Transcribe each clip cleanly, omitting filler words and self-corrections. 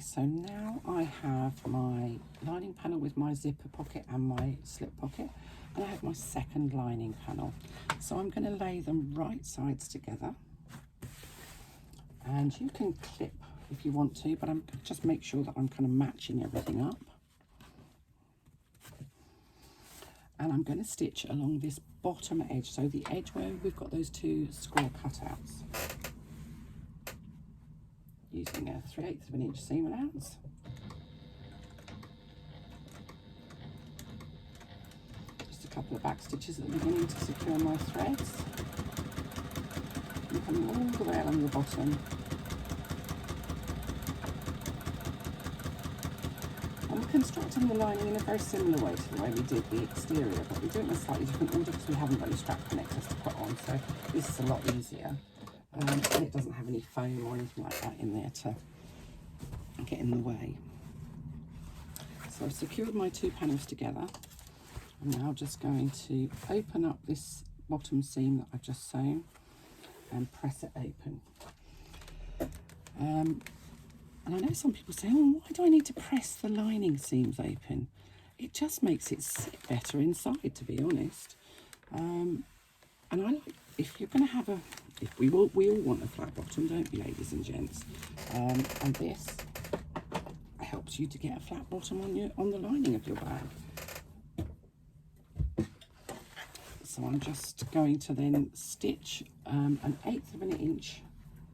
so now I have my lining panel with my zipper pocket and my slip pocket, and I have my second lining panel. So I'm going to lay them right sides together, and you can clip if you want to, but I'm just make sure that I'm kind of matching everything up. And I'm going to stitch along this bottom edge, so the edge where we've got those two square cutouts, using a 3/8 of an inch seam allowance. Just a couple of back stitches at the beginning to secure my threads. And coming all the way along the bottom. And we're constructing the lining in a very similar way to the way we did the exterior, but we do it in a slightly different order because we haven't got any strap connectors to put on, so this is a lot easier. And it doesn't have any foam or anything like that in there to get in the way. So I've secured my two panels together. I'm now just going to open up this bottom seam that I've just sewn and press it open. And I know some people say, oh, why do I need to press the lining seams open? It just makes it sit better inside, to be honest. And I like, if you're going to have we all want a flat bottom, don't we, ladies and gents? And this helps you to get a flat bottom on the lining of your bag. So I'm just going to then stitch an 1/8 of an inch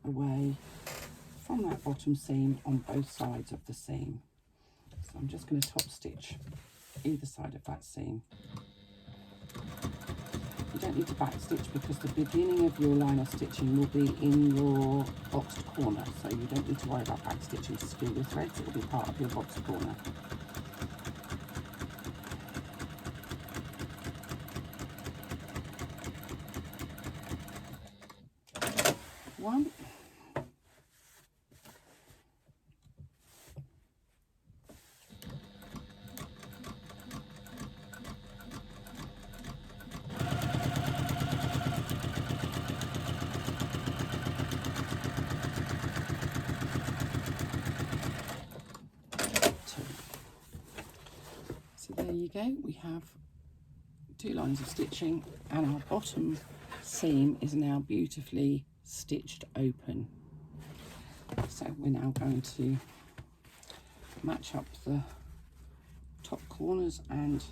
away from that bottom seam on both sides of the seam. So I'm just going to top stitch either side of that seam. You don't need to back stitch because the beginning of your line of stitching will be in your boxed corner, so you don't need to worry about back stitching to secure your threads. It will be part of your boxed corner. One. There you go, we have two lines of stitching and our bottom seam is now beautifully stitched open. So we're now going to match up the top corners and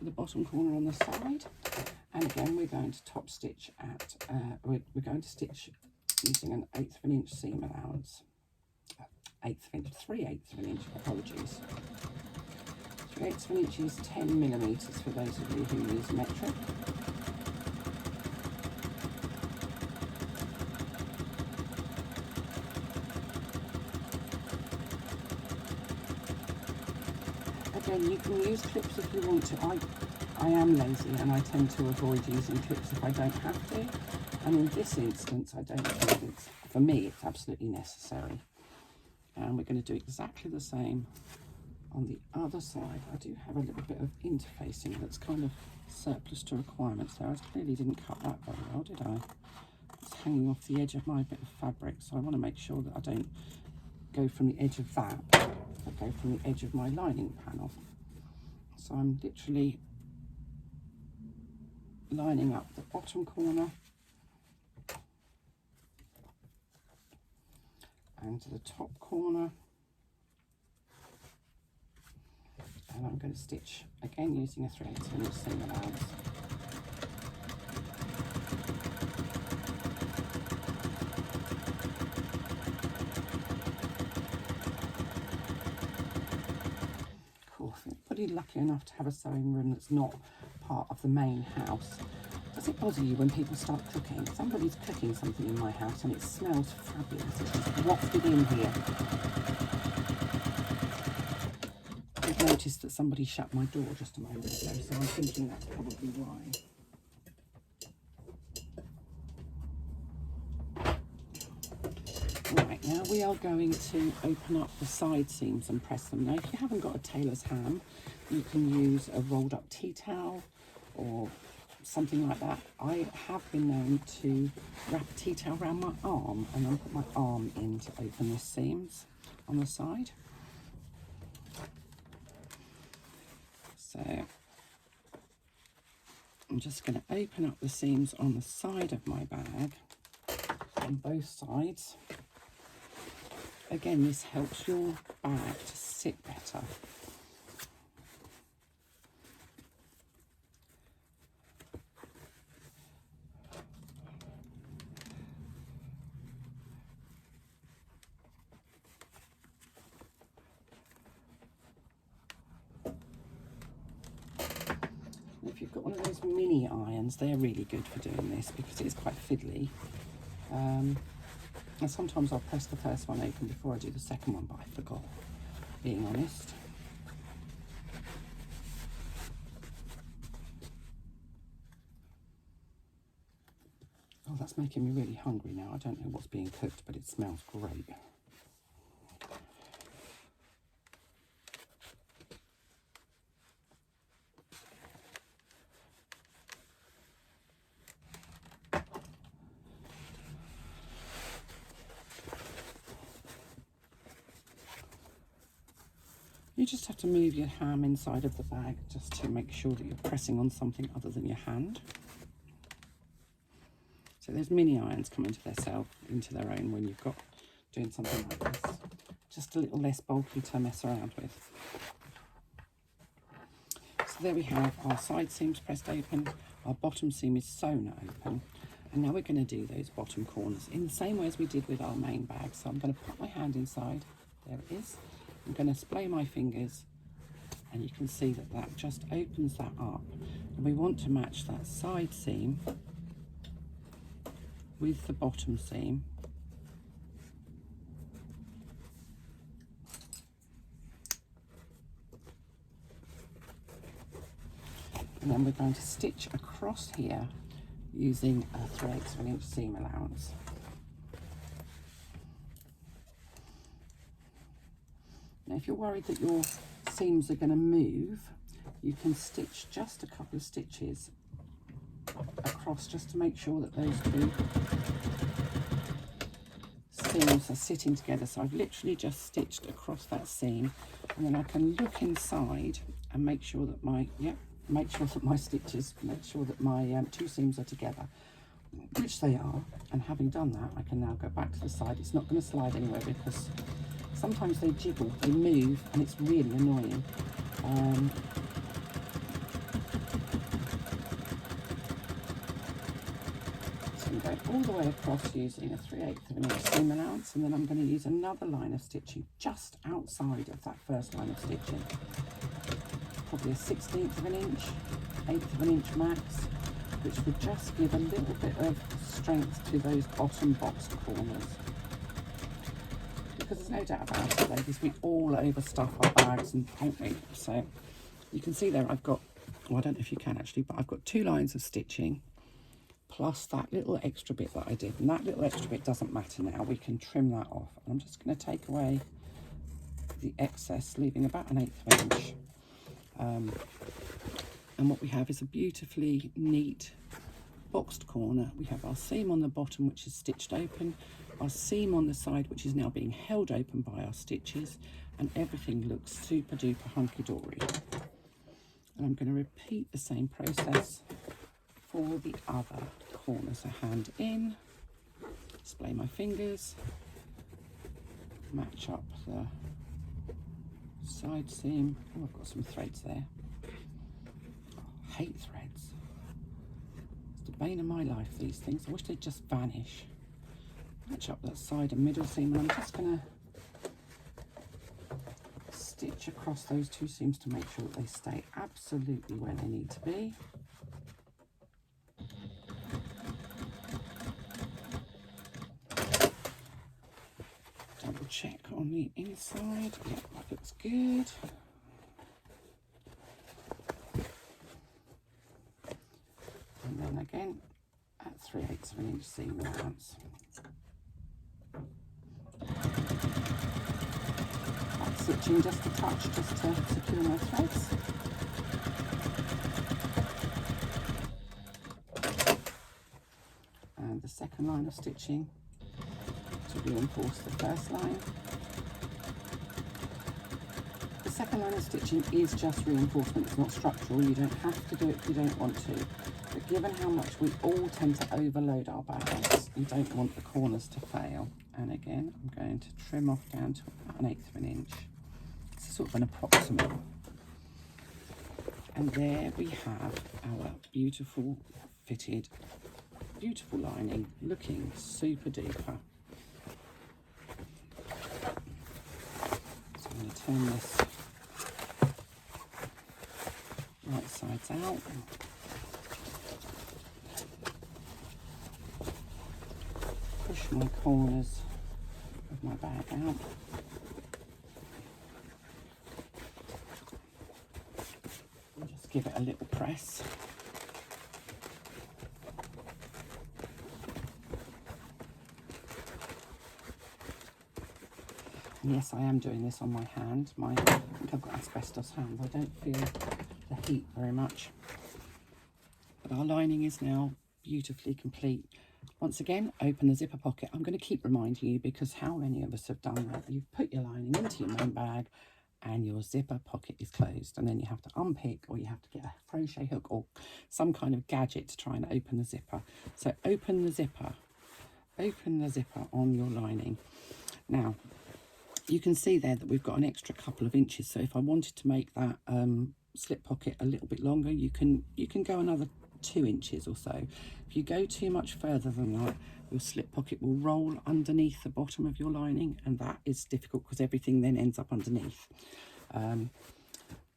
the bottom corner on the side, and again we're going to top stitch at we're going to stitch using an 1/8 of an inch seam allowance. 3/8 of an inch, apologies. 3/8 of an inch is 10 millimeters for those of you who use metric. Again, you can use clips if you want to. I am lazy and I tend to avoid using clips if I don't have to. And in this instance, I don't think it's, for me, it's absolutely necessary. And we're going to do exactly the same on the other side. I do have a little bit of interfacing that's kind of surplus to requirements there. I clearly didn't cut that very well, did I? It's hanging off the edge of my bit of fabric, so I want to make sure that I don't go from the edge of that, but go from the edge of my lining panel. So I'm literally lining up the bottom corner and the top corner. And I'm going to stitch again using a 3/8 of an inch seam allowance. Cool. If anybody's lucky enough to have a sewing room that's not part of the main house, does it bother you when people start cooking? Somebody's cooking something in my house and it smells fabulous. It's just wafted in here. I've noticed that somebody shut my door just a moment ago, so I'm thinking that's probably why. Right, now we are going to open up the side seams and press them. Now, if you haven't got a tailor's ham, you can use a rolled up tea towel or something like that, I have been known to wrap a tea towel around my arm and then put my arm in to open the seams on the side. So I'm just going to open up the seams on the side of my bag on both sides. Again, this helps your bag to sit better. If you've got one of those mini irons, they're really good for doing this because it's quite fiddly. And sometimes I'll press the first one open before I do the second one, but I forgot, being honest. Oh, that's making me really hungry now. I don't know what's being cooked, but it smells great. You just have to move your ham inside of the bag just to make sure that you're pressing on something other than your hand. So those mini irons come into their own when you've got doing something like this. Just a little less bulky to mess around with. So there we have our side seams pressed open, our bottom seam is sewn open, and now we're going to do those bottom corners in the same way as we did with our main bag. So I'm going to put my hand inside, there it is. I'm going to splay my fingers, and you can see that that just opens that up. And we want to match that side seam with the bottom seam. And then we're going to stitch across here using a 3/8 of an inch seam allowance. Now, if you're worried that your seams are going to move, you can stitch just a couple of stitches across just to make sure that those two seams are sitting together. So I've literally just stitched across that seam, and then I can look inside and make sure that my two seams are together, which they are. And having done that, I can now go back to the side. It's not going to slide anywhere because sometimes they jiggle, they move, and it's really annoying. So I'm going all the way across using a 3/8 of an inch seam allowance, and then I'm going to use another line of stitching just outside of that first line of stitching. Probably a 1/16 of an inch, 1/8 of an inch max, which would just give a little bit of strength to those bottom boxed corners. Because there's no doubt about it, ladies, we all overstuff our bags, and don't we? So you can see there I've got, well, I don't know if you can actually, but I've got 2 lines of stitching plus that little extra bit that I did. And that little extra bit doesn't matter now. We can trim that off. I'm just going to take away the excess, leaving about 1/8 of an inch. And what we have is a beautifully neat boxed corner. We have our seam on the bottom, which is stitched open, our seam on the side, which is now being held open by our stitches, and everything looks super duper hunky-dory. And I'm going to repeat the same process for the other corner. So hand in, splay my fingers, match up the side seam. Oh, I've got some threads there. Oh, I hate threads. It's the bane of my life, these things. I wish they'd just vanish. Match up that side and middle seam, and I'm just going to stitch across those 2 seams to make sure that they stay absolutely where they need to be. Double check on the inside. Yep, that looks good. And then again at 3/8 of an inch seam allowance. Back stitching just a touch, just to secure my threads. second line of stitching to reinforce the first line. The second line of stitching is just reinforcement, it's not structural. You don't have to do it if you don't want to. But given how much we all tend to overload our bags, you don't want the corners to fail. And again, I'm going to trim off down to about 1/8 of an inch. It's sort of an approximate. And there we have our beautiful fitted, beautiful lining, looking super duper. So I'm going to turn this right sides out. Push my corners of my bag out. And just give it a little press. And yes, I am doing this on my hand. I think I've got asbestos hands. I don't feel the heat very much. But our lining is now beautifully complete. Once again, open the zipper pocket. I'm going to keep reminding you because how many of us have done that? You've put your lining into your main bag and your zipper pocket is closed, and then you have to unpick, or you have to get a crochet hook or some kind of gadget to try and open the zipper. So open the zipper on your lining. Now, you can see there that we've got an extra couple of inches. So if I wanted to make that slip pocket a little bit longer, you can go another 2 inches or so. If you go too much further than that, your slip pocket will roll underneath the bottom of your lining, and that is difficult because everything then ends up underneath.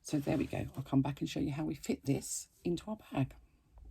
So there we go. I'll come back and show you how we fit this into our bag.